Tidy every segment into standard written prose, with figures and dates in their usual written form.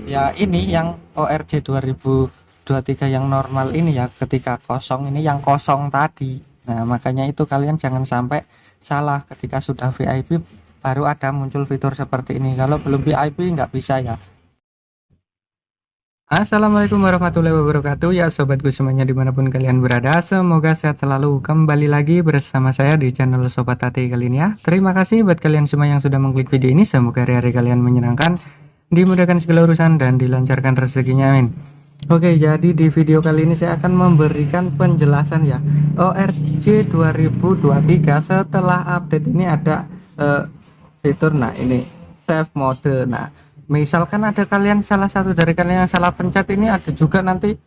Ya ini yang ORJ 2023 yang normal ini ya, ketika kosong ini yang kosong tadi. Nah makanya itu kalian jangan sampai salah, ketika sudah VIP baru ada muncul fitur seperti ini. Kalau belum VIP nggak bisa ya. Assalamualaikum warahmatullahi wabarakatuh ya sobatku semuanya dimanapun kalian berada, semoga sehat selalu. Kembali lagi bersama saya di channel Sobat Tati kali ini ya. Terima kasih buat kalian semua yang sudah mengklik video ini, semoga hari-hari kalian menyenangkan, dimudahkan segala urusan dan dilancarkan rezekinya, amin. Oke, jadi di video kali ini saya akan memberikan penjelasan ya ORJ 2023 setelah update ini ada fitur, nah ini save mode. Nah misalkan ada kalian, salah satu dari kalian yang salah pencet ini, ada juga nanti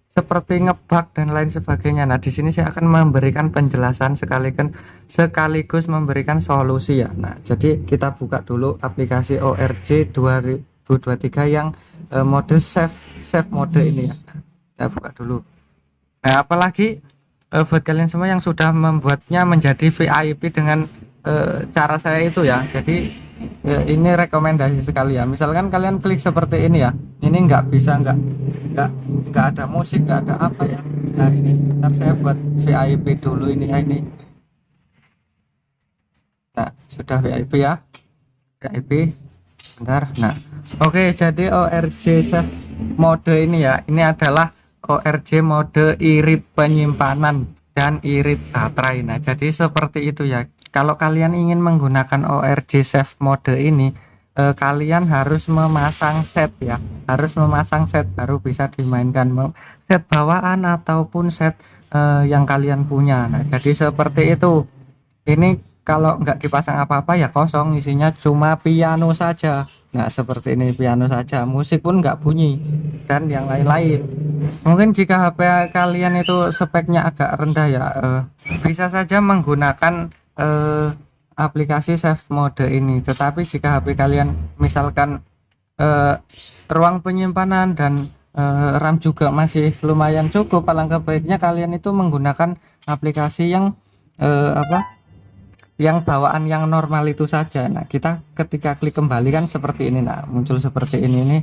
seperti ngebug dan lain sebagainya. Nah di sini saya akan memberikan penjelasan sekaligus memberikan solusi ya. Nah jadi kita buka dulu aplikasi ORJ 2023 yang mode save mode ini ya. Kita buka dulu. Nah apalagi buat kalian semua yang sudah membuatnya menjadi VIP dengan cara saya itu ya, jadi ini rekomendasi sekali ya. Misalkan kalian klik seperti ini ya, ini nggak bisa, nggak ada musik, nggak ada apa ya. Nah ini sebentar saya buat VIP dulu ini ya, ini nah sudah VIP ya, VIP bentar. Nah oke, jadi ORJ save mode ini ya, ini adalah ORJ mode irit penyimpanan dan irit baterai. Nah jadi seperti itu ya. Kalau kalian ingin menggunakan ORJ save mode ini, kalian harus memasang set ya, harus memasang set baru bisa dimainkan, set bawaan ataupun set yang kalian punya. Nah jadi seperti itu. Ini kalau nggak dipasang apa-apa ya kosong, isinya cuma piano saja. Nah seperti ini, piano saja, musik pun nggak bunyi dan yang lain-lain. Mungkin jika HP kalian itu speknya agak rendah ya, bisa saja menggunakan aplikasi save mode ini. Tetapi jika HP kalian misalkan ruang penyimpanan dan RAM juga masih lumayan cukup, alangkah baiknya kalian itu menggunakan aplikasi yang yang bawaan yang normal itu saja. Nah kita ketika klik kembali kan seperti ini, nah muncul seperti ini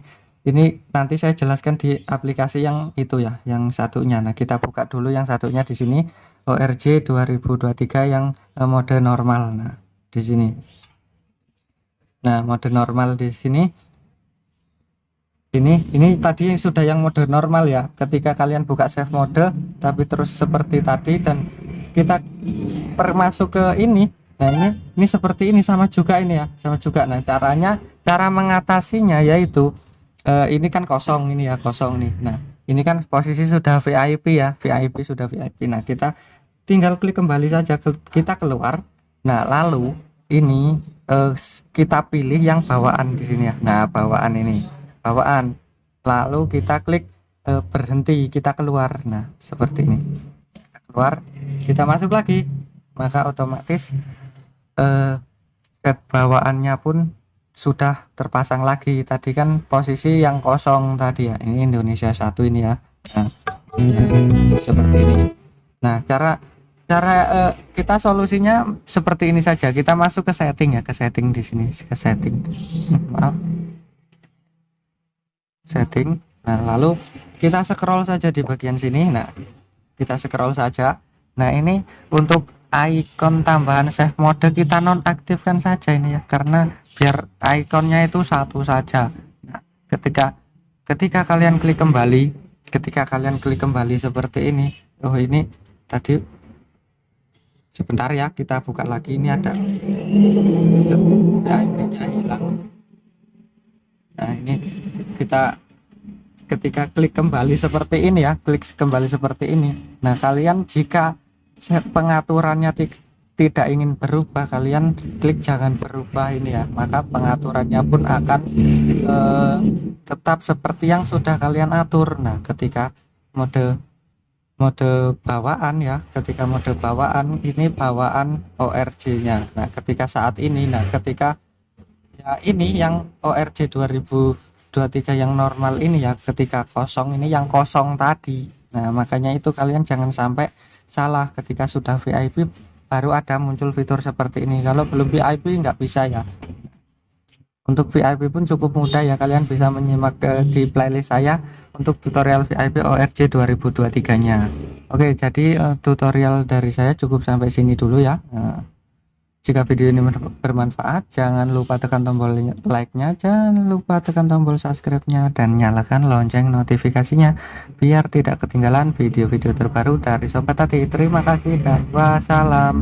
nanti saya jelaskan di aplikasi yang itu ya, yang satunya. Nah kita buka dulu yang satunya di sini, ORJ 2023 yang mode normal. Nah di sini, nah mode normal di sini, ini tadi sudah yang mode normal ya. Ketika kalian buka save mode tapi terus seperti tadi dan kita masuk ke ini, nah ini seperti ini, sama juga ini ya, sama juga. Nah cara mengatasinya yaitu ini kan kosong, ini ya kosong nih. Nah ini kan posisi sudah VIP ya, VIP sudah VIP. Nah kita tinggal klik kembali saja, kita keluar. Nah lalu ini kita pilih yang bawaan di sini ya. Nah bawaan ini, bawaan, lalu kita klik berhenti, kita keluar. Nah seperti ini, kita keluar, kita masuk lagi, maka otomatis set bawaannya pun sudah terpasang lagi. Tadi kan posisi yang kosong tadi ya, ini Indonesia 1 ini ya. Nah seperti ini. Nah cara kita solusinya seperti ini saja. Kita masuk ke setting ya, ke setting di sini, ke setting, maaf, setting. Nah lalu kita scroll saja di bagian sini. Nah kita scroll saja. Nah ini untuk icon tambahan save mode kita nonaktifkan saja ini ya, karena biar ikonnya itu satu saja. Nah ketika kalian klik kembali, seperti ini, oh ini tadi, sebentar ya kita buka lagi, ini ada IP-nya hilang. Nah ini kita ketika klik kembali seperti ini ya, klik kembali seperti ini. Nah kalian jika pengaturannya tidak ingin berubah, kalian klik jangan berubah ini ya, maka pengaturannya pun akan tetap seperti yang sudah kalian atur. Nah ketika mode bawaan ya, ketika mode bawaan ini bawaan ORJ nya. Nah ketika saat ini, nah ketika ya ini yang ORJ 2023 yang normal ini ya, ketika kosong ini yang kosong tadi. Nah makanya itu kalian jangan sampai salah, ketika sudah VIP baru ada muncul fitur seperti ini. Kalau belum VIP nggak bisa ya. Untuk VIP pun cukup mudah ya, kalian bisa menyimak di playlist saya untuk tutorial VIP ORC 2023 nya. Oke, jadi tutorial dari saya cukup sampai sini dulu ya. Jika video ini bermanfaat, jangan lupa tekan tombol like-nya, jangan lupa tekan tombol subscribe-nya, dan nyalakan lonceng notifikasinya biar tidak ketinggalan video-video terbaru dari Sobat Tati. Terima kasih dan wassalam.